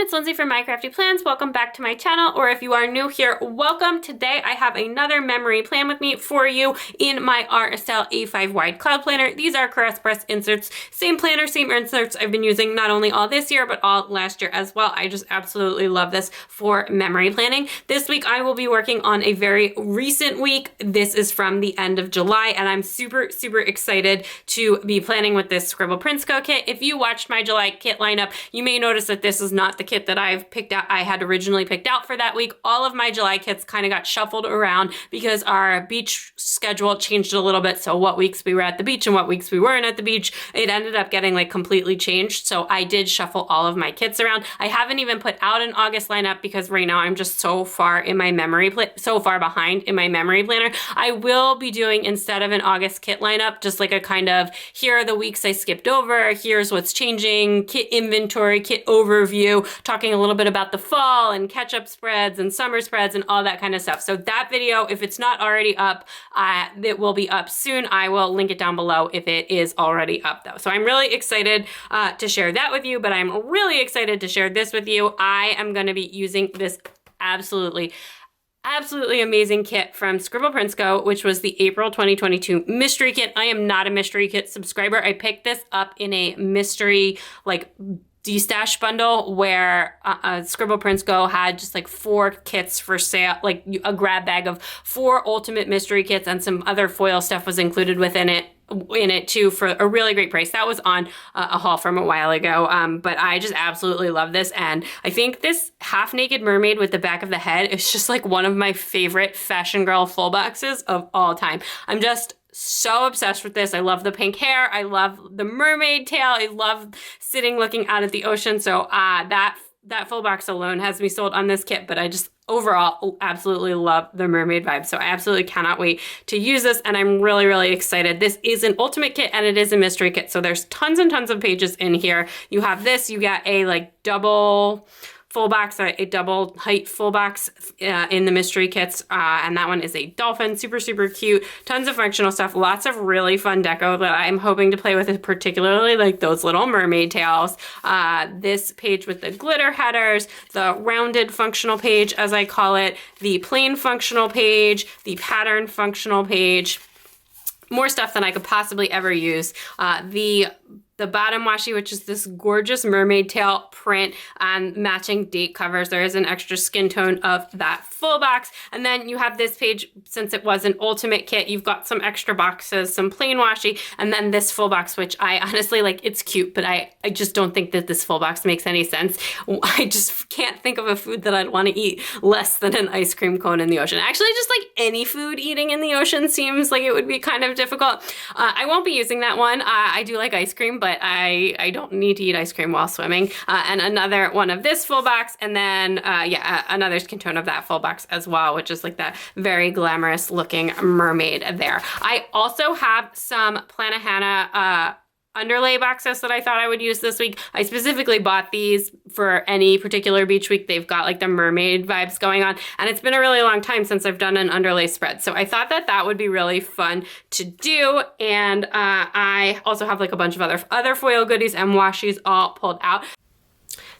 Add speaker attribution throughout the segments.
Speaker 1: it's Lindsay from My Crafty Plans. Welcome back to my channel, or if you are new here, welcome. Today I have another memory plan with me for you in my Aura Estelle A5 wide cloud planner. These are caress press inserts, same planner, same inserts I've been using not only all this year, but all last year as well. I just absolutely love this for memory planning. This week I will be working on a very recent week. This is from the end of July, and I'm super excited to be planning with this Scribble Prints Co kit. If you watched my July kit lineup, you may notice that this is not the kit that I've picked out. I had originally picked out for that week. All of my July kits kind of got shuffled around because our beach schedule changed a little bit. So what weeks we were at the beach and what weeks we weren't at the beach, it ended up getting like completely changed. So I did shuffle all of my kits around. I haven't even put out an August lineup because right now I'm just so far in my memory, so far behind in my memory planner. I will be doing, instead of an August kit lineup, just like a kind of, here are the weeks I skipped over, here's what's changing, kit inventory, kit overview, talking a little bit about the fall and catch-up spreads and summer spreads and all that kind of stuff. So that video, if it's not already up, it will be up soon. I will link it down below if it is already up though. So I'm really excited to share that with you, but I'm really excited to share this with you. I am going to be using this absolutely amazing kit from Scribble Prints Co, which was the April 2022 mystery kit. I am not a mystery kit subscriber. I picked this up in a mystery like de-stash bundle where Scribble Prints Co had just like 4 kits for sale, like a grab bag of 4 ultimate mystery kits, and some other foil stuff was included within it too for a really great price. That was on a haul from a while ago, but I just absolutely love this, and I think this half-naked mermaid with the back of the head is just like one of my favorite fashion girl full boxes of all time. I'm just so obsessed with this. I love the pink hair. I love the mermaid tail. I love sitting looking out at the ocean. So that full box alone has me sold on this kit, but I just overall absolutely love the mermaid vibe. So I absolutely cannot wait to use this, and I'm really excited. This is an ultimate kit and it is a mystery kit. So there's tons and tons of pages in here. You have this, you got a like double full box, a double height full box in the mystery kits, and that one is a dolphin, super cute, tons of functional stuff, lots of really fun deco that I'm hoping to play with, particularly like those little mermaid tails. This page with the glitter headers, the rounded functional page as I call it, the plain functional page, the pattern functional page, more stuff than I could possibly ever use. The bottom washi, which is this gorgeous mermaid tail print and matching date covers. There is an extra skin tone of that full box. And then you have this page, since it was an ultimate kit, you've got some extra boxes, some plain washi, and then this full box, which I honestly like. It's cute, but I just don't think that this full box makes any sense. I just can't think of a food that I'd want to eat less than an ice cream cone in the ocean. Actually, just like any food eating in the ocean seems like it would be kind of difficult. I won't be using that one. I do like ice cream, but I don't need to eat ice cream while swimming. And another one of this full box, and then another skin tone of that full box as well, which is like that very glamorous looking mermaid there. I also have some Planahana underlay boxes that I thought I would use this week. I specifically bought these for any particular beach week. They've got like the mermaid vibes going on, and it's been a really long time since I've done an underlay spread. So I thought that that would be really fun to do. And I also have like a bunch of other foil goodies and washi's all pulled out.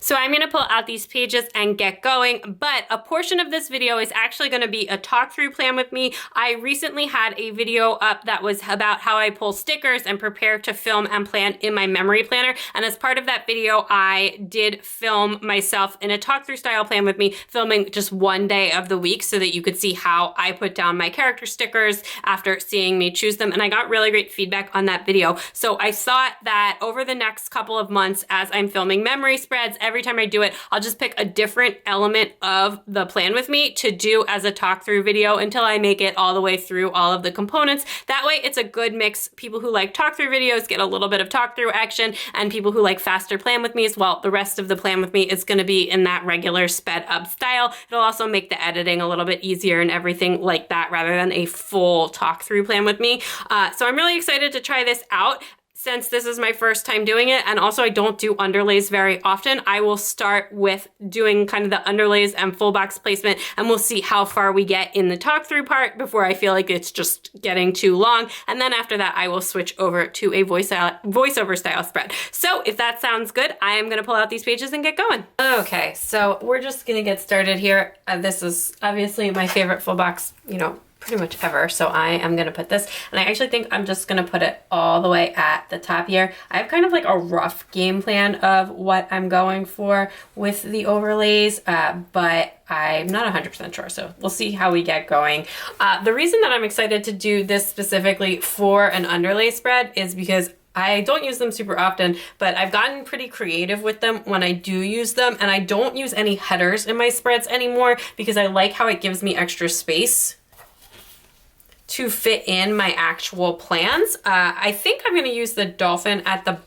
Speaker 1: So I'm gonna pull out these pages and get going, but a portion of this video is actually gonna be a talk through plan with me. I recently had a video up that was about how I pull stickers and prepare to film and plan in my memory planner. And as part of that video, I did film myself in a talk through style plan with me, filming just one day of the week so that you could see how I put down my character stickers after seeing me choose them. And I got really great feedback on that video. So I thought that over the next couple of months, as I'm filming memory spreads, every time I do it, I'll just pick a different element of the plan with me to do as a talk through video until I make it all the way through all of the components. That way it's a good mix. People who like talk through videos get a little bit of talk through action, and people who like faster plan with me as well. The rest of the plan with me is going to be in that regular sped up style. It'll also make the editing a little bit easier and everything like that, rather than a full talk through plan with me. So I'm really excited to try this out. since this is my first time doing it, and also I don't do underlays very often, I will start with doing kind of the underlays and full box placement, and we'll see how far we get in the talk through part before I feel like it's just getting too long. And then after that, I will switch over to a voiceover style spread. So if that sounds good, I am gonna pull out these pages and get going. Okay, so we're just gonna get started here. This is obviously my favorite full box, you know, pretty much ever. So I am gonna put this, and I actually think I'm just gonna put it all the way at the top here. I have kind of like a rough game plan of what I'm going for with the overlays, but I'm not 100% sure, so we'll see how we get going. The reason that I'm excited to do this specifically for an underlay spread is because I don't use them super often, but I've gotten pretty creative with them when I do use them, and I don't use any headers in my spreads anymore because I like how it gives me extra space to fit in my actual plans. I think I'm gonna use the dolphin at the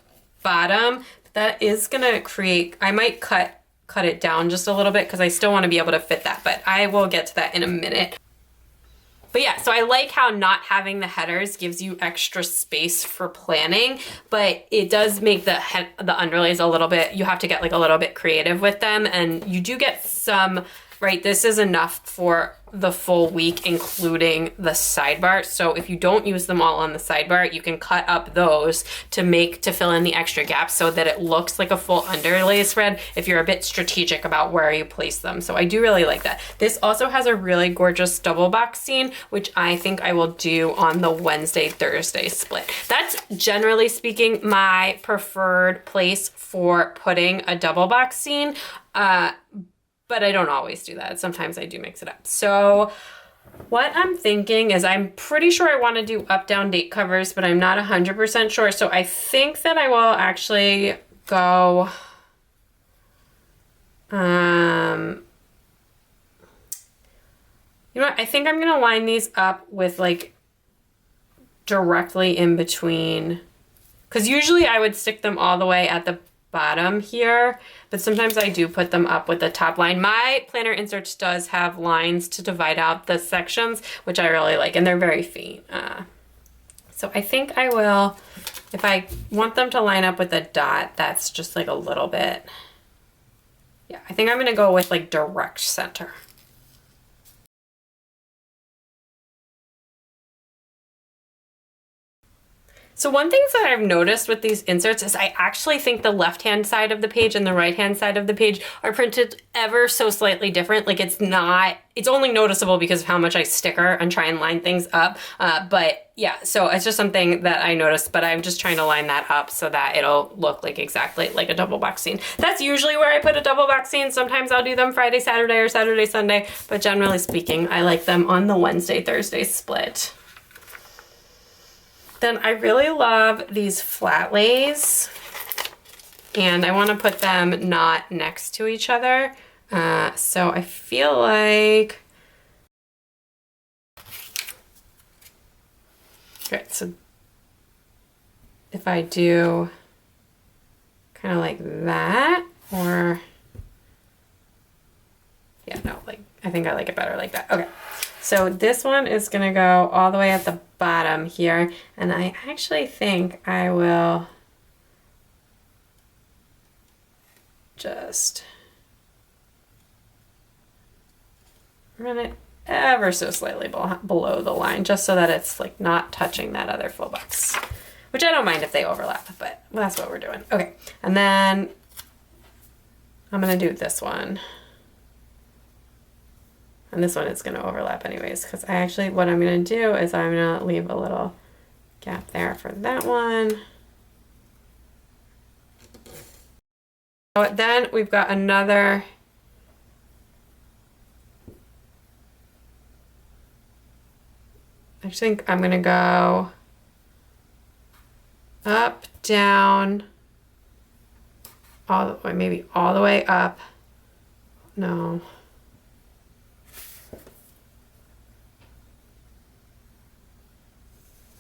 Speaker 1: bottom. That is gonna create, I might cut it down just a little bit because I still wanna be able to fit that, but I will get to that in a minute. But yeah, so I like how not having the headers gives you extra space for planning, but it does make the underlays a little bit, you have to get like a little bit creative with them, and you do get some, right, this is enough for the full week, including the sidebar. So if you don't use them all on the sidebar, you can cut up those to fill in the extra gaps so that it looks like a full underlay spread if you're a bit strategic about where you place them. So I do really like that. This also has a really gorgeous double box scene, which I think I will do on the Wednesday, Thursday split. That's generally speaking my preferred place for putting a double box scene. But I don't always do that. Sometimes I do mix it up. So what I'm thinking is I'm pretty sure I want to do up-down date covers, but I'm not 100% sure. So I think that I will actually go, you know what? I think I'm going to line these up with like directly in between, because usually I would stick them all the way at the bottom here, but sometimes I do put them up with the top line. My planner inserts does have lines to divide out the sections, which I really like, and they're very faint. So I think I will, if I want them to line up with a dot, that's just like a little bit, yeah, I think I'm gonna go with like direct center. So one thing that I've noticed with these inserts is I actually think the left-hand side of the page and the right-hand side of the page are printed ever so slightly different. Like it's only noticeable because of how much I sticker and try and line things up. But yeah, so it's just something that I noticed, but I'm just trying to line that up so that it'll look like exactly like a double box scene. That's usually where I put a double box scene. Sometimes I'll do them Friday, Saturday, or Saturday, Sunday, but generally speaking, I like them on the Wednesday, Thursday split. Then I really love these flat lays, and I want to put them not next to each other. So I feel like, okay, so if I do kind of like that, or yeah, no, like I think I like it better like that. Okay. So this one is gonna go all the way at the bottom here, and I actually think I will just run it ever so slightly below the line, just so that it's like not touching that other full box, which I don't mind if they overlap, but that's what we're doing. Okay, and then I'm gonna do this one. And this one is going to overlap anyways, because what I'm going to do is I'm going to leave a little gap there for that one. So then we've got another, I think I'm going to go up, down, all the way, maybe all the way up. No.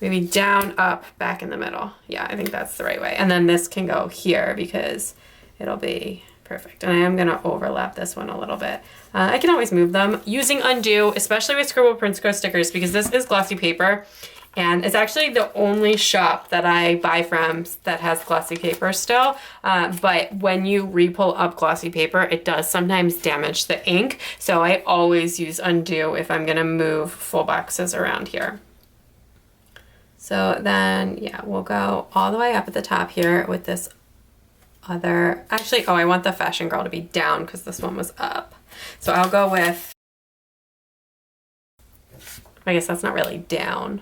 Speaker 1: Maybe down, up, back in the middle. Yeah, I think that's the right way. And then this can go here because it'll be perfect. And I am gonna overlap this one a little bit. I can always move them using undo, especially with Scribble Prints Co stickers, because this is glossy paper And it's actually the only shop that I buy from that has glossy paper still. But when you re-pull up glossy paper, it does sometimes damage the ink. So I always use undo if I'm gonna move full boxes around here. So then, yeah, we'll go all the way up at the top here with this other, actually, oh, I want the Fashion Girl to be down because this one was up. So I'll go with, I guess that's not really down,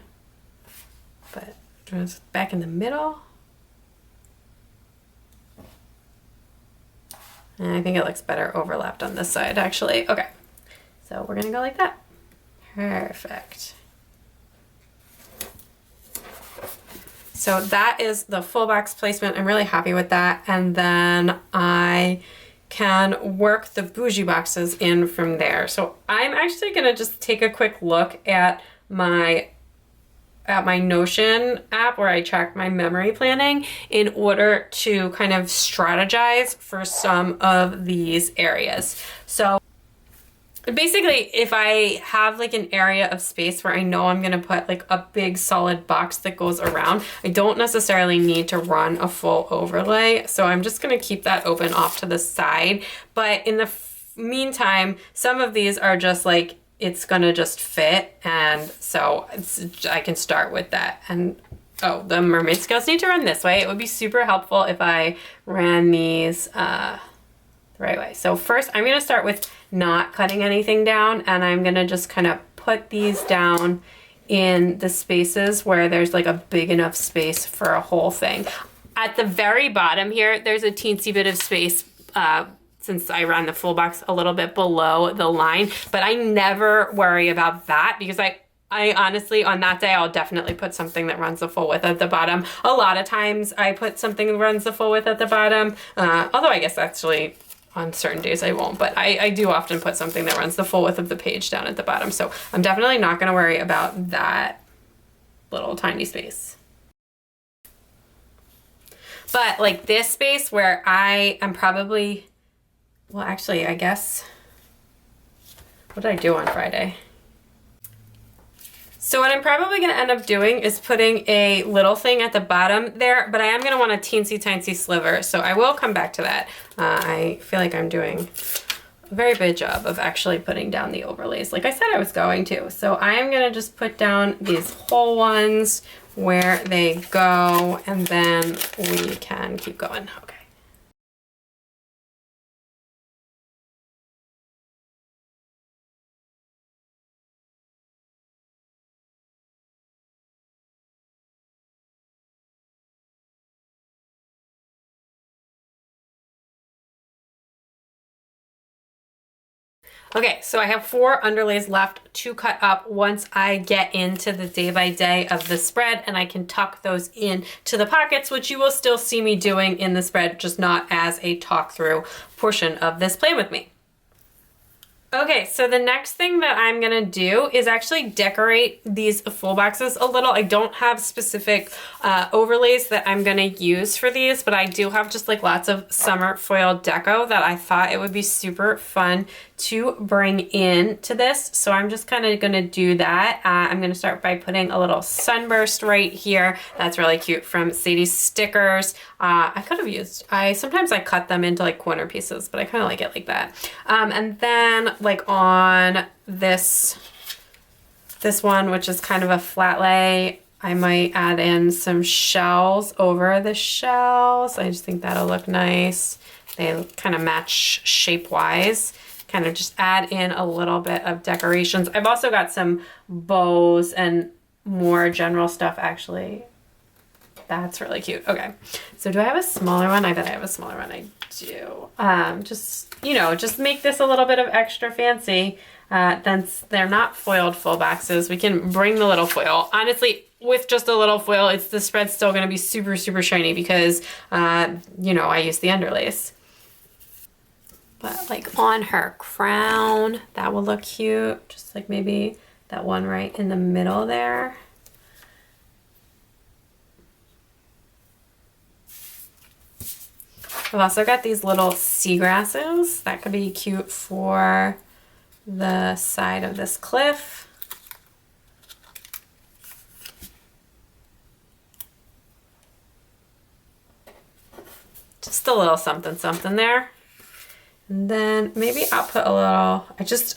Speaker 1: but just back in the middle. And I think it looks better overlapped on this side, actually. Okay, so we're gonna go like that. Perfect. So that is the full box placement. I'm really happy with that. And then I can work the bougie boxes in from there. So I'm actually gonna just take a quick look at my Notion app where I track my memory planning in order to kind of strategize for some of these areas. So basically, if I have like an area of space where I know I'm gonna put like a big solid box that goes around, I don't necessarily need to run a full overlay. So I'm just gonna keep that open off to the side. But in the meantime, some of these are just like, it's gonna just fit. And so I can start with that. And oh, the mermaid scales need to run this way. It would be super helpful if I ran these the right way. So first I'm gonna start with not cutting anything down, and I'm gonna just kind of put these down in the spaces where there's like a big enough space for a whole thing. At the very bottom here, there's a teensy bit of space since I ran the full box a little bit below the line, but I never worry about that because I honestly, on that day, I'll definitely put something that runs the full width at the bottom. A lot of times I put something that runs the full width at the bottom, although I guess actually on certain days I won't, but I do often put something that runs the full width of the page down at the bottom. So I'm definitely not gonna worry about that little tiny space. But like this space where I am probably, well, actually, I guess, what did I do on Friday? So what I'm probably gonna end up doing is putting a little thing at the bottom there, but I am gonna want a teensy tiny sliver. So I will come back to that. I feel like I'm doing a very good job of actually putting down the overlays like I said I was going to. So I am gonna just put down these whole ones where they go, and then we can keep going. Okay. Okay, so I have 4 underlays left to cut up once I get into the day by day of the spread, and I can tuck those in to the pockets, which you will still see me doing in the spread, just not as a talk through portion of this Plan With Me. Okay, so the next thing that I'm gonna do is actually decorate these full boxes a little. I don't have specific overlays that I'm gonna use for these, but I do have just like lots of summer foil deco that I thought it would be super fun to bring in to this. So I'm just kind of gonna do that. I'm gonna start by putting a little sunburst right here. That's really cute from Sadie's stickers. I could have used, sometimes I cut them into like corner pieces, but I kind of like it like that. And then like on this one, which is kind of a flat lay, I might add in some shells over the shells. I just think that'll look nice. They kind of match shape-wise. Kind of just add in a little bit of decorations. I've also got some bows and more general stuff actually. That's really cute. Okay, so do I have a smaller one? I bet I have a smaller one. I do. Just, you know, just make this a little bit of extra fancy. Then they're not foiled full boxes. We can bring the little foil. Honestly, with just a little foil, the spread's still gonna be super, super shiny because, you know, I use the underlays. But like on her crown, that will look cute. Just like maybe that one right in the middle there. I've also got these little seagrasses that could be cute for the side of this cliff. Just a little something something there. And then maybe I'll put a little,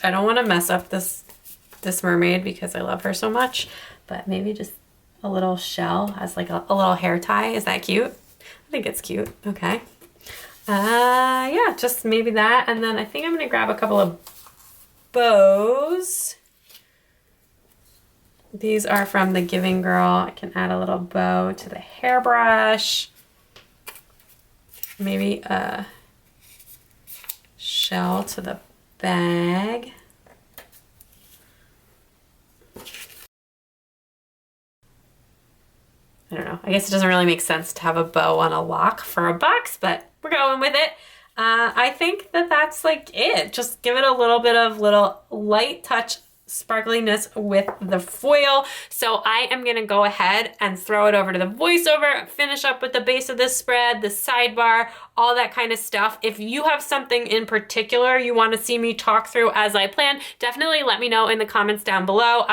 Speaker 1: I don't want to mess up this mermaid because I love her so much, but maybe just a little shell as like a little hair tie. Is that cute? I think it's cute. Okay. Yeah, just maybe that. And then I think I'm going to grab a couple of bows. These are from the Giving Girl. I can add a little bow to the hairbrush. Maybe a shell to the bag. I don't know. I guess it doesn't really make sense to have a bow on a lock for a box, but we're going with it. I think that that's like it. Just give it a little bit of little light touch sparkliness with the foil. So I am going to go ahead and throw it over to the voiceover, finish up with the base of this spread, the sidebar, all that kind of stuff. If you have something in particular you want to see me talk through as I plan, definitely let me know in the comments down below.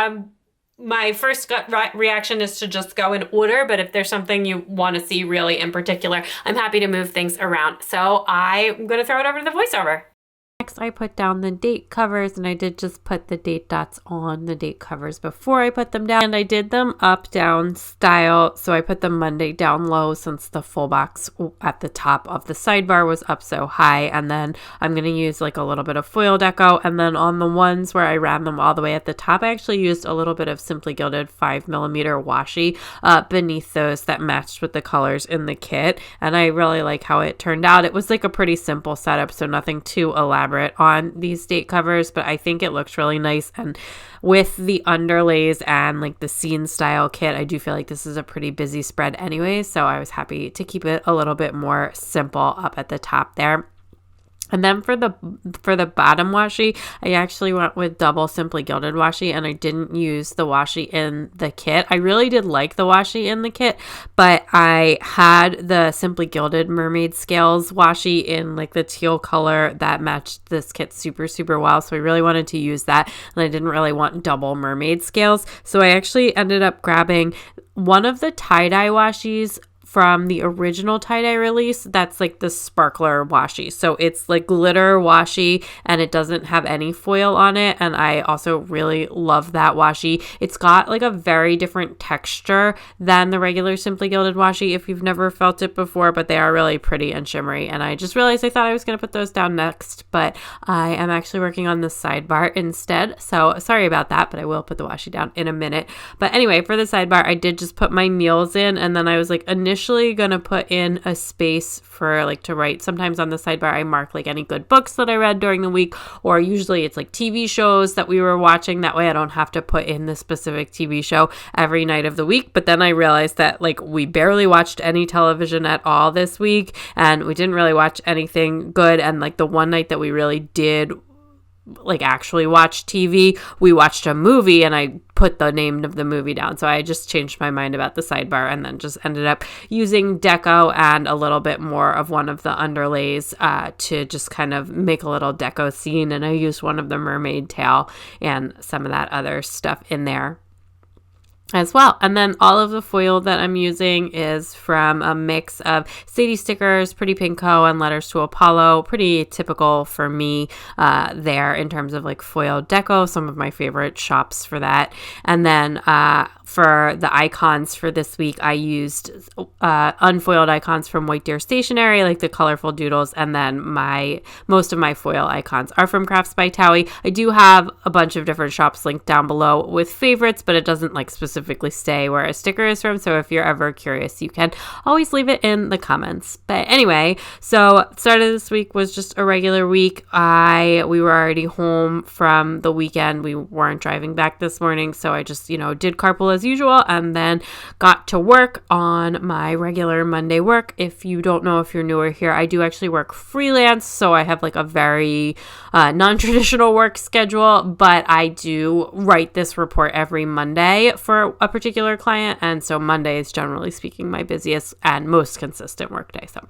Speaker 1: My first gut reaction is to just go in order, but if there's something you want to see really in particular, I'm happy to move things around. So I'm going to throw it over to the voiceover. Next, I put down the date covers, and I did just put the date dots on the date covers before I put them down. And I did them up, down style. So I put the Monday down low since the full box at the top of the sidebar was up so high. And then I'm going to use like a little bit of foil deco. And then on the ones where I ran them all the way at the top, I actually used a little bit of Simply Gilded 5mm washi beneath those that matched with the colors in the kit. And I really like how it turned out. It was like a pretty simple setup, so nothing too elaborate on these date covers, but I think it looks really nice. And with the underlays and like the scene style kit, I do feel like this is a pretty busy spread anyway, so I was happy to keep it a little bit more simple up at the top there. And then for the bottom washi, I actually went with double Simply Gilded washi, and I didn't use the washi in the kit. I really did like the washi in the kit, but I had the Simply Gilded Mermaid Scales washi in like the teal color that matched this kit super, super well. So I really wanted to use that, and I didn't really want double mermaid scales. So I actually ended up grabbing one of the tie-dye washis from the original tie-dye release. That's like the sparkler washi. So it's like glitter washi, and it doesn't have any foil on it. And I also really love that washi. It's got like a very different texture than the regular Simply Gilded washi if you've never felt it before, but they are really pretty and shimmery. And I just realized I thought I was going to put those down next, but I am actually working on the sidebar instead. So sorry about that, but I will put the washi down in a minute. But anyway, for the sidebar, I did just put my meals in, and then I was like initially gonna put in a space for like to write. Sometimes on the sidebar I mark like any good books that I read during the week, or usually it's like TV shows that we were watching. That way I don't have to put in the specific TV show every night of the week. But then I realized that like we barely watched any television at all this week, and we didn't really watch anything good. And like the one night that we really did like actually watch TV, we watched a movie, and I put the name of the movie down. So I just changed my mind about the sidebar, and then just ended up using deco and a little bit more of one of the underlays to just kind of make a little deco scene. And I used one of the mermaid tail and some of that other stuff in there as well. And then all of the foil that I'm using is from a mix of Sadie stickers, Pretty Pink Co, and Letters to Apollo. Pretty typical for me there in terms of like foil deco, some of my favorite shops for that. And then for the icons for this week, I used unfoiled icons from White Deer Stationery, like the colorful doodles, and then most of my foil icons are from Crafts by Towie. I do have a bunch of different shops linked down below with favorites, but it doesn't like specifically stay where a sticker is from. So if you're ever curious, you can always leave it in the comments. But anyway, so start of this week was just a regular week. We were already home from the weekend. We weren't driving back this morning, so I just did carpool as usual, and then got to work on my regular Monday work. If you don't know, if you're newer here, I do actually work freelance, so I have like a very non-traditional work schedule, but I do write this report every Monday for a particular client, and so Monday is generally speaking my busiest and most consistent work day. So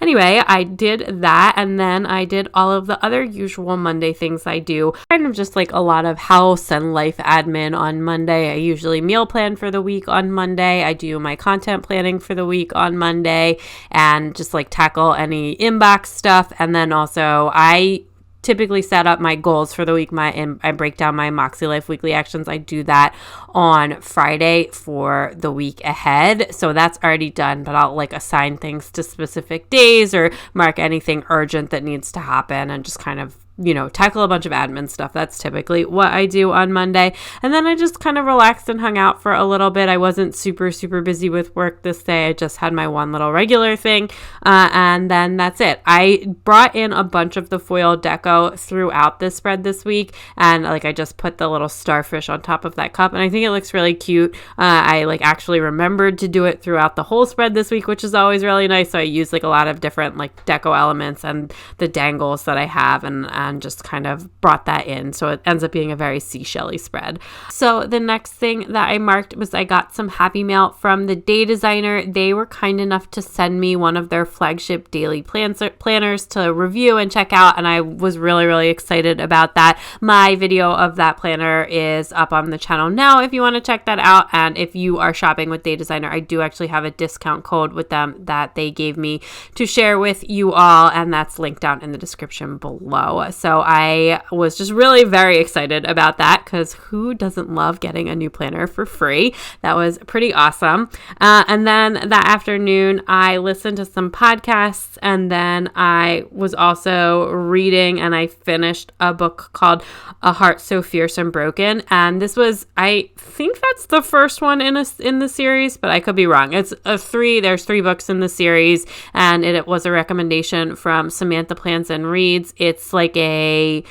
Speaker 1: anyway, I did that, and then I did all of the other usual Monday things I do, kind of just like a lot of house and life admin on Monday. I usually meal plan plan for the week on Monday. I do my content planning for the week on Monday and just like tackle any inbox stuff. And then also I typically set up my goals for the week. I break down my Moxie Life weekly actions. I do that on Friday for the week ahead. So that's already done, but I'll like assign things to specific days or mark anything urgent that needs to happen and just kind of, you know, tackle a bunch of admin stuff. That's typically what I do on Monday. And then I just kind of relaxed and hung out for a little bit. I wasn't super busy with work this day. I just had my one little regular thing. And then that's it. I brought in a bunch of the foil deco throughout this spread this week. And like, I just put the little starfish on top of that cup. And I think it looks really cute. I like actually remembered to do it throughout the whole spread this week, which is always really nice. So I used like a lot of different like deco elements and the dangles that I have and just kind of brought that in. So it ends up being a very seashell-y spread. So the next thing that I marked was I got some happy mail from the Day Designer. They were kind enough to send me one of their flagship daily planners to review and check out. And I was really excited about that. My video of that planner is up on the channel now if you want to check that out. And if you are shopping with Day Designer, I do actually have a discount code with them that they gave me to share with you all. And that's linked down in the description below. So I was just really very excited about that because who doesn't love getting a new planner for free? That was pretty awesome. And then that afternoon, I listened to some podcasts and then I was also reading and I finished a book called A Heart So Fierce and Broken. And this was, I think that's the first one in the series, but I could be wrong. There's 3 books in the series and it was a recommendation from Samantha Plans and Reads. It's like a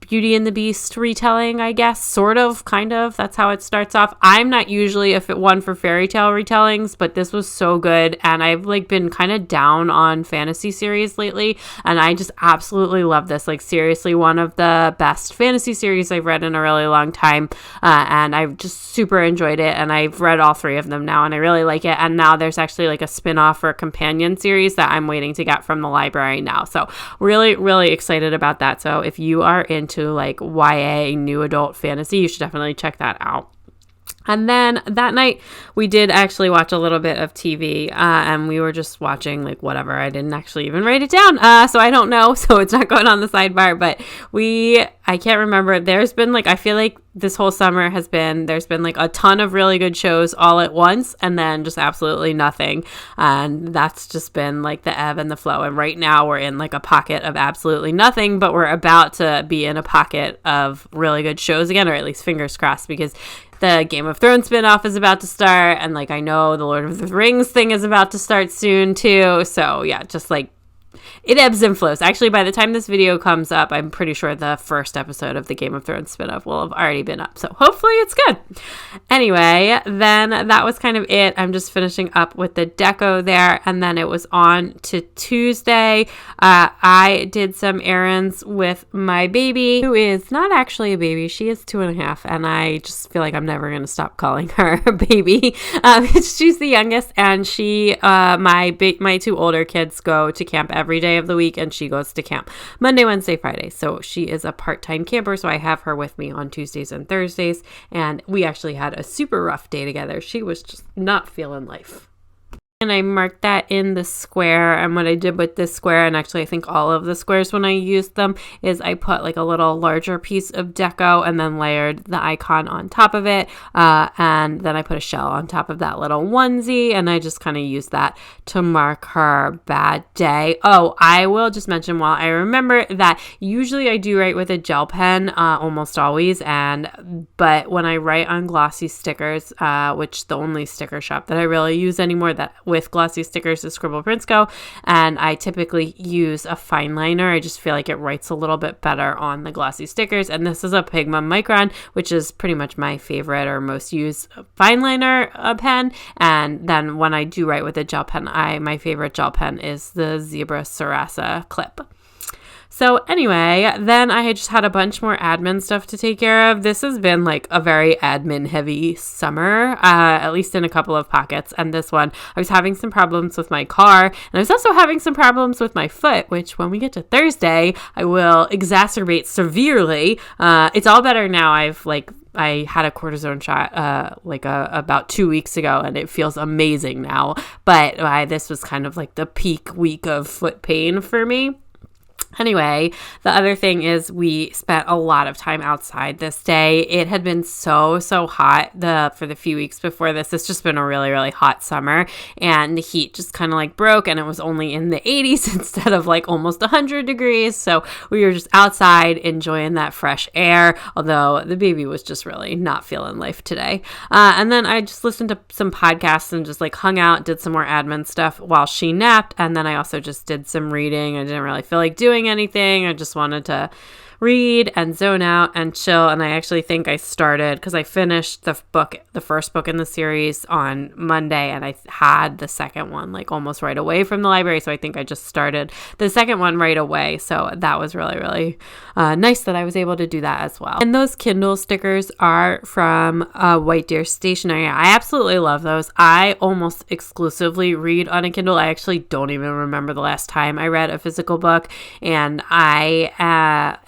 Speaker 1: Beauty and the Beast retelling, I guess, sort of, kind of. That's how it starts off. I'm not usually one for fairy tale retellings, but this was so good, and I've like been kind of down on fantasy series lately, and I just absolutely love this. Like seriously, one of the best fantasy series I've read in a really long time, and I've just super enjoyed it, and I've read all 3 of them now, and I really like it. And now there's actually like a spin-off or a companion series that I'm waiting to get from the library now. So really excited about that. So if you are into like YA new adult fantasy, you should definitely check that out. And then that night we did actually watch a little bit of TV and we were just watching like whatever. I didn't actually even write it down. So I don't know. So it's not going on the sidebar, but I can't remember. There's been like, I feel like this whole summer there's been like a ton of really good shows all at once and then just absolutely nothing. And that's just been like the ebb and the flow. And right now we're in like a pocket of absolutely nothing, but we're about to be in a pocket of really good shows again, or at least fingers crossed, because the Game of Thrones spinoff is about to start, and like I know the Lord of the Rings thing is about to start soon too. So yeah, just like it ebbs and flows. Actually, by the time this video comes up, I'm pretty sure the first episode of the Game of Thrones spinoff will have already been up. So hopefully it's good. Anyway, then that was kind of it. I'm just finishing up with the deco there. And then it was on to Tuesday. I did some errands with my baby, who is not actually a baby. She is 2.5. And I just feel like I'm never going to stop calling her a baby. She's the youngest. And my 2 older kids go to camp every day of the week, and she goes to camp Monday, Wednesday, Friday. So she is a part-time camper, so I have her with me on Tuesdays and Thursdays, and we actually had a super rough day together. She was just not feeling life. And I marked that in the square. And what I did with this square, and actually I think all of the squares when I used them, is I put like a little larger piece of deco and then layered the icon on top of it. And then I put a shell on top of that little onesie. And I just kind of used that to mark her bad day. Oh, I will just mention while I remember that usually I do write with a gel pen, almost always. But when I write on glossy stickers, which the only sticker shop that I really use anymore that with glossy stickers is Scribble Prints Co. And I typically use a fine liner. I just feel like it writes a little bit better on the glossy stickers. And this is a Pigma Micron, which is pretty much my favorite or most used fine liner pen. And then when I do write with a gel pen, my favorite gel pen is the Zebra Sarasa Clip. So anyway, then I just had a bunch more admin stuff to take care of. This has been like a very admin heavy summer, at least in a couple of pockets. And this one, I was having some problems with my car, and I was also having some problems with my foot, which when we get to Thursday, I will exacerbate severely. It's all better now. I've like I had a cortisone shot about 2 weeks ago, and it feels amazing now. But this was kind of like the peak week of foot pain for me. Anyway, the other thing is we spent a lot of time outside this day. It had been so hot for the few weeks before this. It's just been a really, really hot summer, and the heat just kind of like broke, and it was only in the 80s instead of like almost 100 degrees. So we were just outside enjoying that fresh air, although the baby was just really not feeling life today. And then I just listened to some podcasts and just like hung out, did some more admin stuff while she napped. And then I also just did some reading. I didn't really feel like doing anything. I just wanted to read and zone out and chill. And I actually think I started, because I finished the first book in the series on Monday, and I had the second one like almost right away from the library. So I think I just started the second one right away. So that was really, really nice that I was able to do that as well. And those Kindle stickers are from White Deer Stationery. I absolutely love those. I almost exclusively read on a Kindle. I actually don't even remember the last time I read a physical book, and I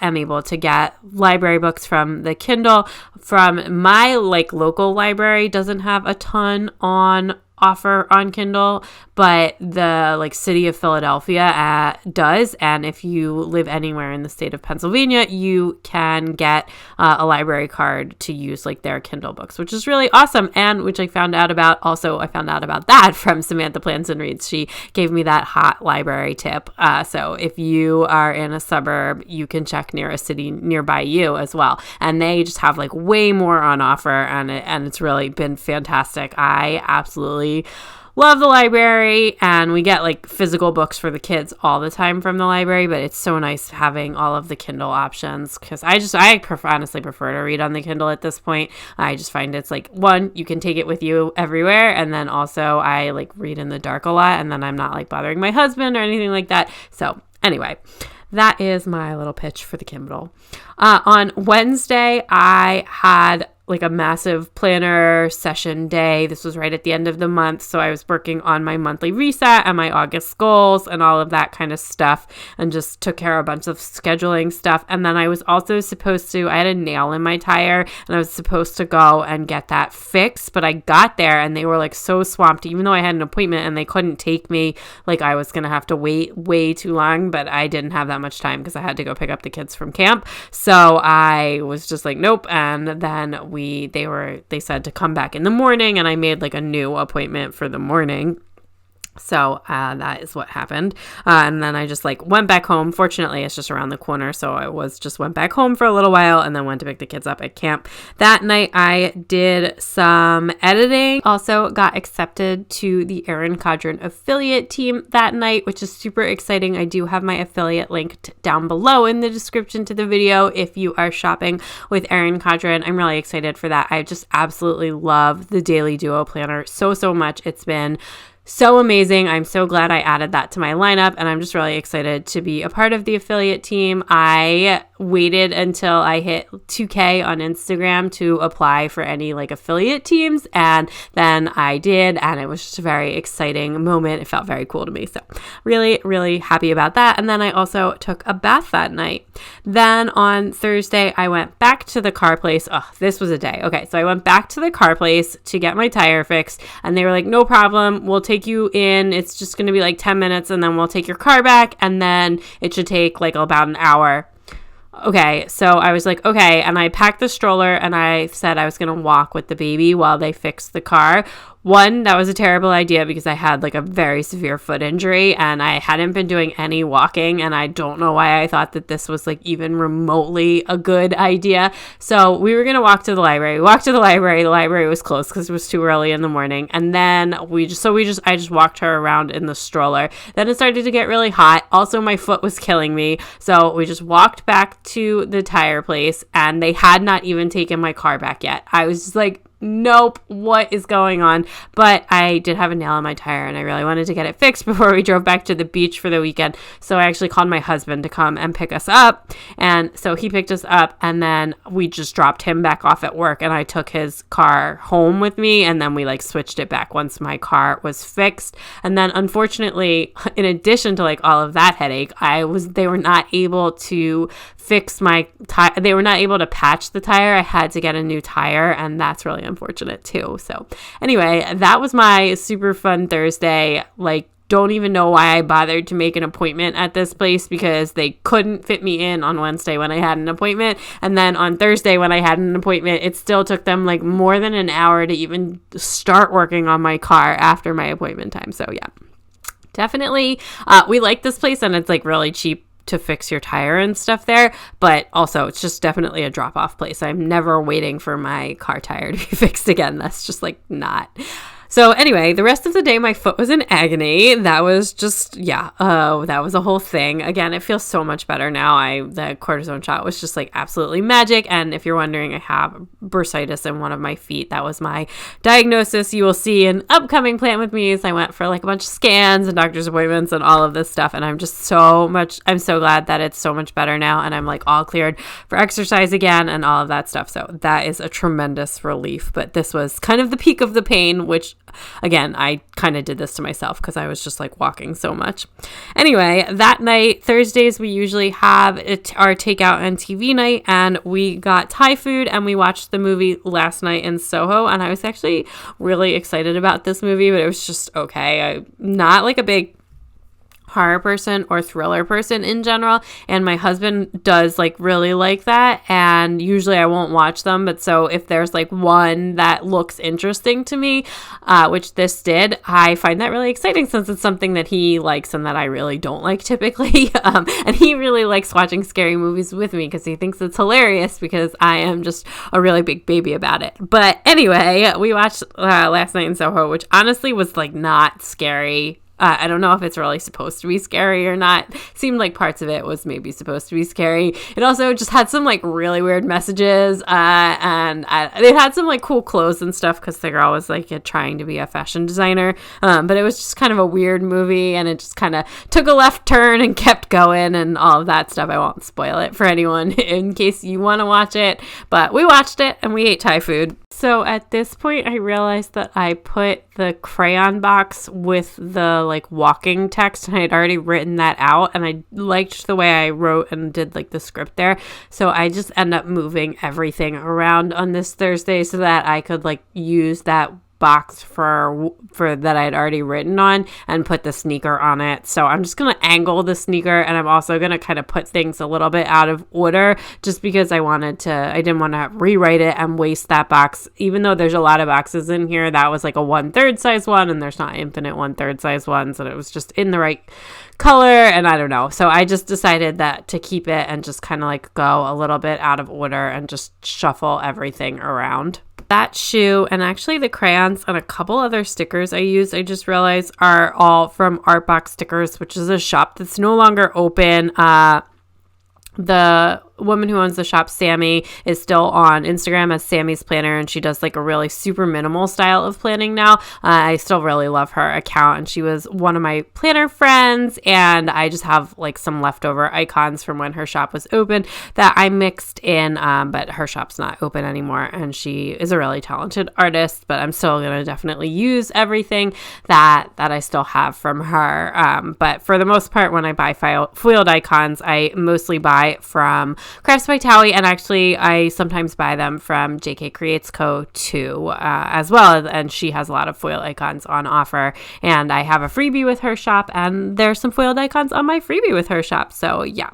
Speaker 1: am able to get library books from the Kindle. From my like local library doesn't have a ton on offer on Kindle, but the like city of Philadelphia does. And if you live anywhere in the state of Pennsylvania, you can get a library card to use like their Kindle books, which is really awesome. And which I found out about that from Samantha Plans and Reads. She gave me that hot library tip. So if you are in a suburb, you can check near a city nearby you as well. And they just have like way more on offer, and it's really been fantastic. I absolutely love the library, and we get like physical books for the kids all the time from the library, but it's so nice having all of the Kindle options, because I honestly prefer to read on the Kindle at this point. I just find it's like, one, you can take it with you everywhere, and then also I like read in the dark a lot, and then I'm not like bothering my husband or anything like that. So anyway, that is my little pitch for the Kindle. On Wednesday, I had like a massive planner session day. This was right at the end of the month. So I was working on my monthly reset and my August goals and all of that kind of stuff, and just took care of a bunch of scheduling stuff. And then I was also I had a nail in my tire, and I was supposed to go and get that fixed, but I got there and they were like so swamped, even though I had an appointment, and they couldn't take me. Like I was going to have to wait way too long, but I didn't have that much time because I had to go pick up the kids from camp. So I was just like, nope. And then they said to come back in the morning, and I made like a new appointment for the morning. So that is what happened. And then I just like went back home. Fortunately, it's just around the corner. So I went back home for a little while, and then went to pick the kids up at camp. That night I did some editing. Also got accepted to the Erin Condren affiliate team that night, which is super exciting. I do have my affiliate linked down below in the description to the video if you are shopping with Erin Condren. I'm really excited for that. I just absolutely love the Daily Duo Planner so much. It's been so amazing. I'm so glad I added that to my lineup, and I'm just really excited to be a part of the affiliate team. I waited until I hit 2K on Instagram to apply for any like affiliate teams, and then I did, and it was just a very exciting moment. It felt very cool to me. So really, really happy about that. And then I also took a bath that night. Then on Thursday, I went back to the car place. Oh, this was a day. Okay, so I went back to the car place to get my tire fixed, and they were like, no problem, we'll take you in. It's just going to be like 10 minutes, and then we'll take your car back, and then it should take like about an hour. Okay, so I was like, okay, and I packed the stroller, and I said I was going to walk with the baby while they fixed the car. One, that was a terrible idea because I had like a very severe foot injury, and I hadn't been doing any walking, and I don't know why I thought that this was like even remotely a good idea. So we were going to walk to the library. We walked to the library. The library was closed because it was too early in the morning. And then I just walked her around in the stroller. Then it started to get really hot. Also, my foot was killing me. So we just walked back to the tire place, and they had not even taken my car back yet. I was just like, nope, what is going on? But I did have a nail in my tire and I really wanted to get it fixed before we drove back to the beach for the weekend. So I actually called my husband to come and pick us up. And so he picked us up and then we just dropped him back off at work and I took his car home with me and then we like switched it back once my car was fixed. And then unfortunately, in addition to like all of that headache, they were not able to fix my tire. They were not able to patch the tire. I had to get a new tire and that's really unfortunate too. So anyway, that was my super fun Thursday. Like, don't even know why I bothered to make an appointment at this place because they couldn't fit me in on Wednesday when I had an appointment. And then on Thursday when I had an appointment, it still took them like more than an hour to even start working on my car after my appointment time. So yeah, definitely. We like this place and it's like really cheap to fix your tire and stuff there, but also it's just definitely a drop-off place. I'm never waiting for my car tire to be fixed again. That's just like not. So anyway, the rest of the day, my foot was in agony. That was just, that was a whole thing. Again, it feels so much better now. The cortisone shot was just like absolutely magic. And if you're wondering, I have bursitis in one of my feet. That was my diagnosis. You will see in upcoming Plant With Me's. I went for like a bunch of scans and doctor's appointments and all of this stuff. And I'm so glad that it's so much better now. And I'm like all cleared for exercise again and all of that stuff. So that is a tremendous relief. But this was kind of the peak of the pain, which again, I kind of did this to myself because I was just like walking so much. Anyway, that night, Thursdays, we usually have our takeout and TV night, and we got Thai food and we watched the movie last night in Soho. And I was actually really excited about this movie, but it was just okay. I'm not like a big horror person or thriller person in general, and my husband does like really like that, and usually I won't watch them, but so if there's like one that looks interesting to me, which this did, I find that really exciting since it's something that he likes and that I really don't like typically. And he really likes watching scary movies with me because he thinks it's hilarious because I am just a really big baby about it. But anyway, we watched last night in Soho, which honestly was like not scary. I don't know if it's really supposed to be scary or not. Seemed like parts of it was maybe supposed to be scary. It also just had some like really weird messages, and it had some like cool clothes and stuff because the girl was like trying to be a fashion designer. But it was just kind of a weird movie, and it just kind of took a left turn and kept going and all of that stuff. I won't spoil it for anyone in case you want to watch it, but we watched it and we ate Thai food. So at this point, I realized that I put the crayon box with the like walking text, and I had already written that out, and I liked the way I wrote and did like the script there. So I just end up moving everything around on this Thursday so that I could like use that box for that I had already written on and put the sneaker on it. So I'm just gonna angle the sneaker, and I'm also gonna kind of put things a little bit out of order just because I didn't want to rewrite it and waste that box. Even though there's a lot of boxes in here, that was like a 1/3 size one, and there's not infinite 1/3 size ones, and it was just in the right color, and I don't know. So I just decided that to keep it and just kind of like go a little bit out of order and just shuffle everything around. That shoe and actually the crayons and a couple other stickers I used, I just realized are all from Artbox Stickers, which is a shop that's no longer open. The woman who owns the shop, Sammy, is still on Instagram as Sammy's Planner, and she does like a really super minimal style of planning now. I still really love her account, and she was one of my planner friends, and I just have like some leftover icons from when her shop was open that I mixed in, but her shop's not open anymore, and she is a really talented artist, but I'm still going to definitely use everything that I still have from her. But for the most part, when I buy foiled icons, I mostly buy from Crafts by Towie, and actually I sometimes buy them from JK Creates Co too, as well, and she has a lot of foil icons on offer, and I have a freebie with her shop, and there's some foiled icons on my freebie with her shop. So yeah.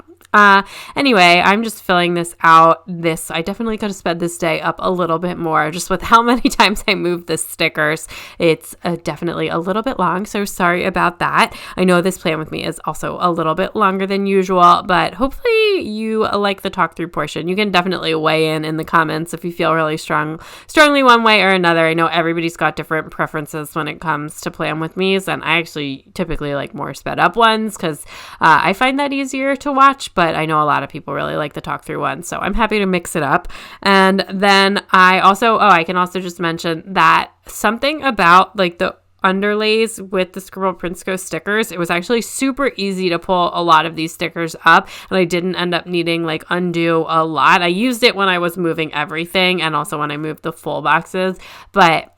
Speaker 1: Anyway, I'm just filling this out. I definitely could have sped this day up a little bit more just with how many times I moved the stickers. It's definitely a little bit long, so sorry about that. I know this Plan With Me is also a little bit longer than usual, but hopefully you like the talk through portion. You can definitely weigh in the comments if you feel really strongly one way or another. I know everybody's got different preferences when it comes to Plan With Me's, and I actually typically like more sped up ones because I find that easier to watch. But but I know a lot of people really like the talk through one, so I'm happy to mix it up. And then I can also just mention that something about like the underlays with the Scribble Prints Co stickers, it was actually super easy to pull a lot of these stickers up, and I didn't end up needing like undo a lot. I used it when I was moving everything and also when I moved the full boxes, but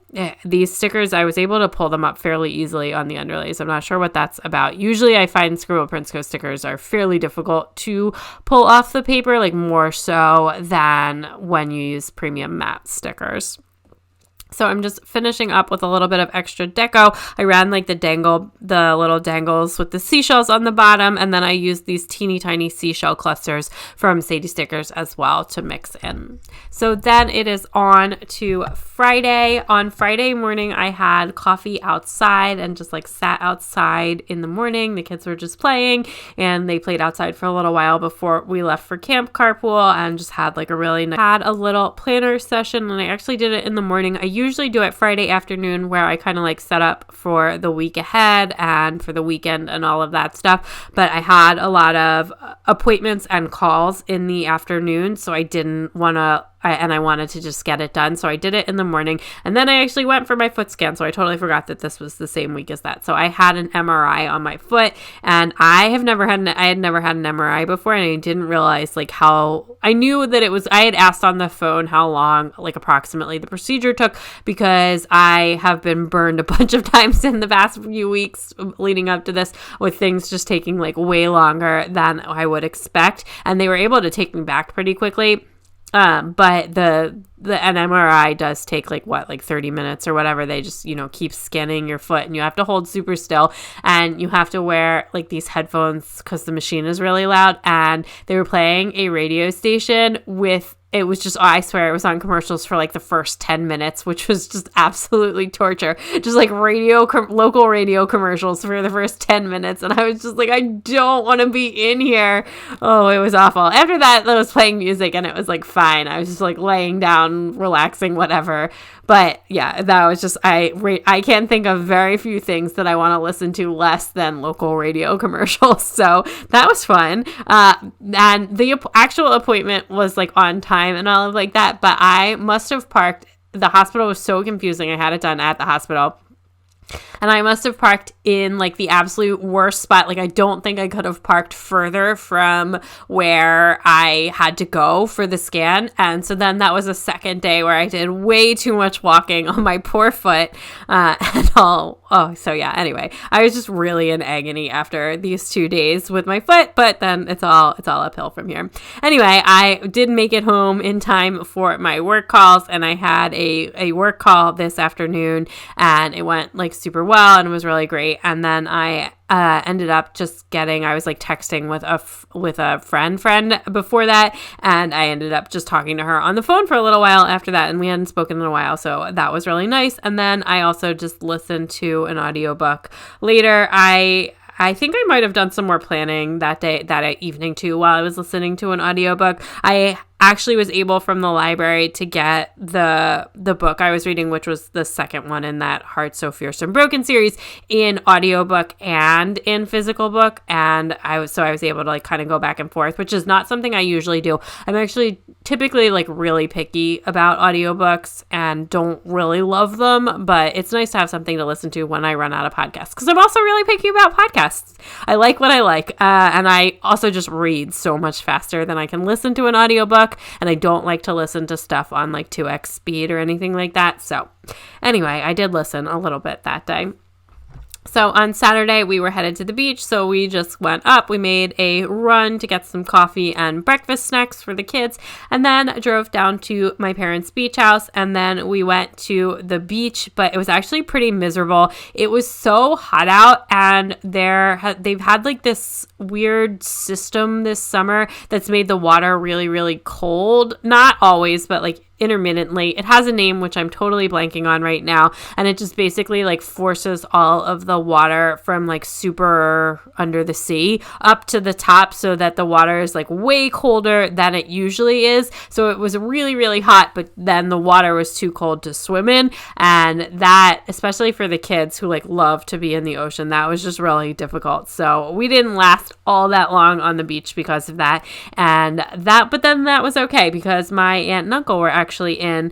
Speaker 1: these stickers, I was able to pull them up fairly easily on the underlays. I'm not sure what that's about. Usually I find Scribble Prints Co stickers are fairly difficult to pull off the paper, like more so than when you use premium matte stickers. So I'm just finishing up with a little bit of extra deco. I ran like the little dangles with the seashells on the bottom, and then I used these teeny tiny seashell clusters from Sadie Stickers as well to mix in. So then it is on to Friday. On Friday morning, I had coffee outside and just like sat outside in the morning. The kids were just playing, and they played outside for a little while before we left for camp carpool, and just had like had a little planner session, and I actually did it in the morning. I usually do it Friday afternoon, where I kind of like set up for the week ahead and for the weekend and all of that stuff. But I had a lot of appointments and calls in the afternoon, so I didn't want to I wanted to just get it done. So I did it in the morning, and then I actually went for my foot scan. So I totally forgot that this was the same week as that. So I had an MRI on my foot, and I had never had an MRI before, and I didn't realize like how, I knew that I had asked on the phone how long like approximately the procedure took, because I have been burned a bunch of times in the past few weeks leading up to this with things just taking like way longer than I would expect. And they were able to take me back pretty quickly. But an MRI does take like 30 minutes or whatever. They just, keep scanning your foot, and you have to hold super still, and you have to wear like these headphones because the machine is really loud. And they were playing a radio station it was just, I swear it was on commercials for like the first 10 minutes, which was just absolutely torture. Just like local radio commercials for the first 10 minutes. And I was just like, I don't want to be in here. Oh, it was awful. After that, I was playing music, and it was like fine. I was just like laying down, relaxing, whatever. But yeah, that was just, I can't think of very few things that I want to listen to less than local radio commercials. So that was fun. And the actual appointment was like on time and all of like that, but I must have parked. The hospital was so confusing. I had it done at the hospital, and I must have parked in like the absolute worst spot. Like I don't think I could have parked further from where I had to go for the scan. And so then that was a second day where I did way too much walking on my poor foot and all. Oh, so yeah, anyway, I was just really in agony after these 2 days with my foot, but then it's all uphill from here. Anyway, I did make it home in time for my work calls, and I had a work call this afternoon, and it went like super well, and it was really great. And then I ended up just I was like texting with a friend before that, and I ended up just talking to her on the phone for a little while after that, and we hadn't spoken in a while, so that was really nice. And then I also just listened to an audiobook later. I think I might have done some more planning that evening too while I was listening to an audiobook. I actually was able from the library to get the book I was reading, which was the second one in that Heart So Fierce and Broken series, in audiobook and in physical book. And I was able to like kind of go back and forth, which is not something I usually do. I'm actually typically like really picky about audiobooks and don't really love them, but it's nice to have something to listen to when I run out of podcasts, because I'm also really picky about podcasts. I like what I like, and I also just read so much faster than I can listen to an audiobook. And I don't like to listen to stuff on like 2x speed or anything like that. So anyway, I did listen a little bit that day. So on Saturday, we were headed to the beach, so we just went up. We made a run to get some coffee and breakfast snacks for the kids, and then drove down to my parents' beach house, and then we went to the beach, but it was actually pretty miserable. It was so hot out, and they've had like this weird system this summer that's made the water really, really cold. Not always, but like intermittently. It has a name, which I'm totally blanking on right now. And it just basically like forces all of the water from like super under the sea up to the top so that the water is like way colder than it usually is. So it was really, really hot, but then the water was too cold to swim in. And that, especially for the kids who like love to be in the ocean, that was just really difficult. So we didn't last all that long on the beach because of that. But then that was okay because my aunt and uncle were actually in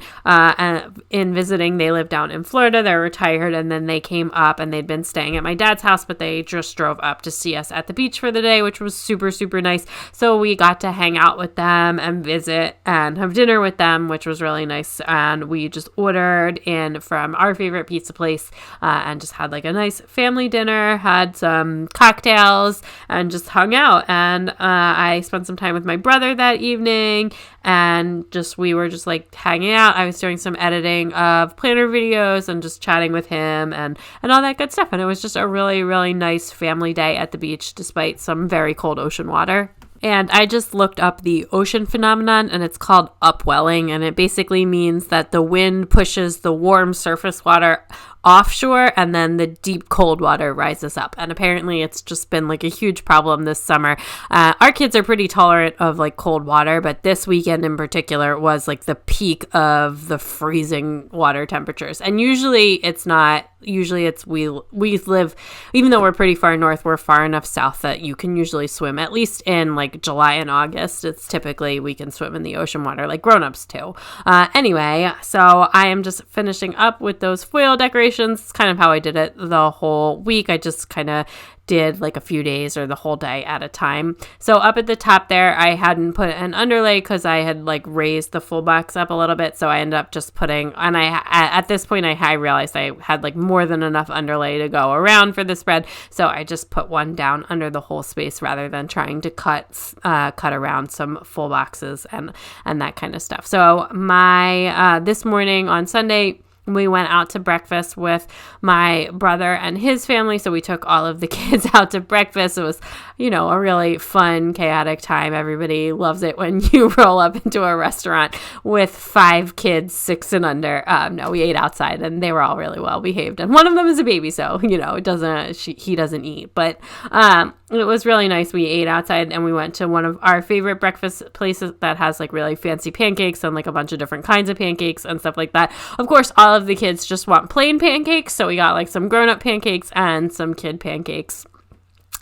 Speaker 1: visiting. They live down in Florida. They're retired, and then they came up and they'd been staying at my dad's house, but they just drove up to see us at the beach for the day, which was super, super nice. So we got to hang out with them and visit and have dinner with them, which was really nice. And we just ordered in from our favorite pizza place and just had like a nice family dinner, had some cocktails, and just hung out. And I spent some time with my brother that evening, and we were just like hanging out. I was doing some editing of planner videos and just chatting with him and all that good stuff. And it was just a really, really nice family day at the beach despite some very cold ocean water. And I just looked up the ocean phenomenon, and it's called upwelling, and it basically means that the wind pushes the warm surface water offshore and then the deep cold water rises up. And apparently it's just been like a huge problem this summer. Our kids are pretty tolerant of like cold water, but this weekend in particular was like the peak of the freezing water temperatures. And usually it's not. Usually it's we live, even though we're pretty far north, we're far enough south that you can usually swim, at least in like July and August. It's typically we can swim in the ocean water like grown-ups too. Anyway, so I am just finishing up with those foil decorations. It's kind of how I did it the whole week. I just kind of did like a few days or the whole day at a time. So up at the top there, I hadn't put an underlay because I had like raised the full box up a little bit. So I ended up just putting, and at this point I realized I had like more than enough underlay to go around for the spread. So I just put one down under the whole space rather than trying to cut around some full boxes and that kind of stuff. So this morning on Sunday, we went out to breakfast with my brother and his family. So we took all of the kids out to breakfast. It was, a really fun, chaotic time. Everybody loves it when you roll up into a restaurant with 5 kids, 6 and under. No, we ate outside and they were all really well behaved. And one of them is a baby, so, he doesn't eat. But it was really nice. We ate outside and we went to one of our favorite breakfast places that has like really fancy pancakes and like a bunch of different kinds of pancakes and stuff like that. Of course, all of the kids just want plain pancakes, so we got like some grown-up pancakes and some kid pancakes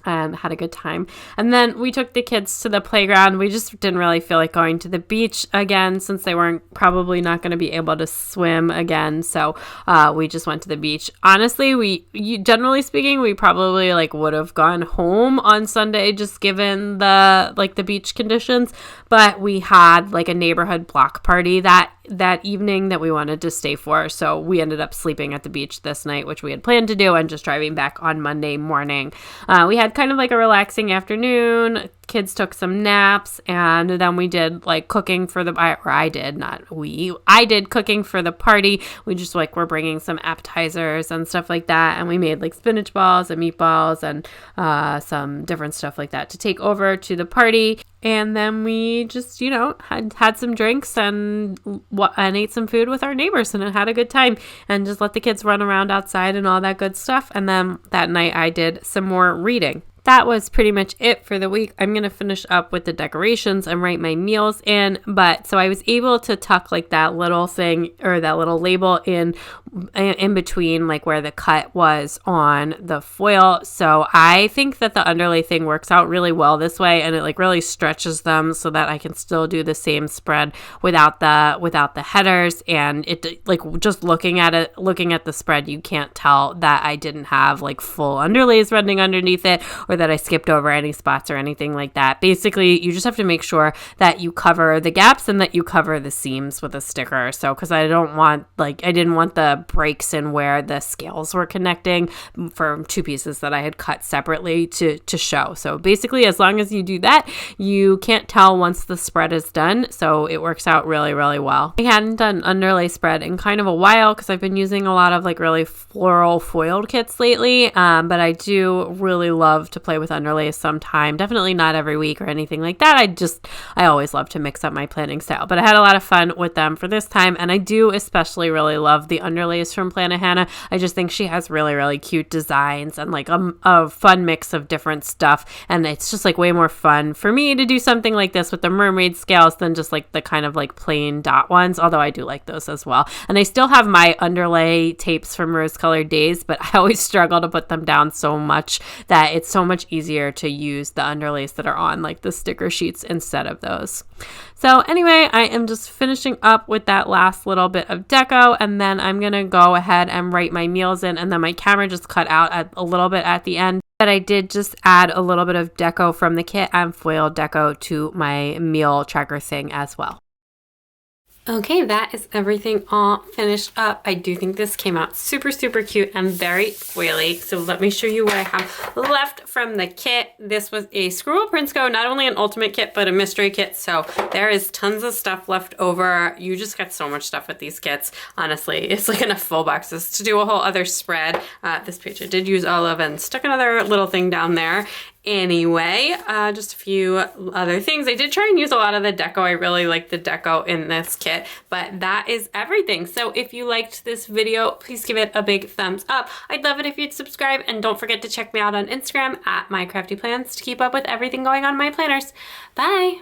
Speaker 1: and had a good time. And then we took the kids to the playground. We just didn't really feel like going to the beach again since they weren't probably not going to be able to swim again. So we just went to the beach. Honestly, generally speaking, we probably like would have gone home on Sunday just given the beach conditions. But we had like a neighborhood block party that evening that we wanted to stay for. So we ended up sleeping at the beach this night, which we had planned to do, and just driving back on Monday morning. We had kind of like a relaxing afternoon. Kids took some naps, and then we did like cooking for I did cooking for the party. We just like were bringing some appetizers and stuff like that, and we made like spinach balls and meatballs and some different stuff like that to take over to the party. And then we just, had some drinks and ate some food with our neighbors and had a good time and just let the kids run around outside and all that good stuff. And then that night I did some more reading. That was pretty much it for the week. I'm going to finish up with the decorations and write my meals in. So I was able to tuck like that little thing or that little label in between like where the cut was on the foil. So I think that the underlay thing works out really well this way, and it like really stretches them so that I can still do the same spread without the headers. And it like just looking at the spread, you can't tell that I didn't have like full underlays running underneath it, or that I skipped over any spots or anything like that. Basically, you just have to make sure that you cover the gaps and that you cover the seams with a sticker. So, because I didn't want the breaks in where the scales were connecting for 2 pieces that I had cut separately to show. So basically, as long as you do that, you can't tell once the spread is done. So it works out really, really well. I hadn't done underlay spread in kind of a while because I've been using a lot of like really floral foiled kits lately. But I do really love to to play with underlays sometime. Definitely not every week or anything like that. I always love to mix up my planning style, but I had a lot of fun with them for this time. And I do especially really love the underlays from Planet Hannah. I just think she has really, really cute designs and like a fun mix of different stuff. And it's just like way more fun for me to do something like this with the mermaid scales than just like the kind of like plain dot ones, although I do like those as well. And I still have my underlay tapes from Rose Colored Days, but I always struggle to put them down so much that it's so much easier to use the underlays that are on like the sticker sheets instead of those. So anyway, I am just finishing up with that last little bit of deco, and then I'm going to go ahead and write my meals in, and then my camera just cut out a little bit at the end. But I did just add a little bit of deco from the kit and foil deco to my meal tracker thing as well. Okay, that is everything all finished up. I do think this came out super, super cute and very foily. So let me show you what I have left from the kit. This was a Scribble Prints Co, not only an ultimate kit, but a mystery kit. So there is tons of stuff left over. You just get so much stuff with these kits. Honestly, it's like enough full boxes to do a whole other spread. This page I did use olive and stuck another little thing down there. Anyway, just a few other things. I did try and use a lot of the deco. I really like the deco in this kit, but that is everything. So if you liked this video, please give it a big thumbs up. I'd love it if you'd subscribe, and don't forget to check me out on Instagram at mycraftyplans to keep up with everything going on in my planners. Bye!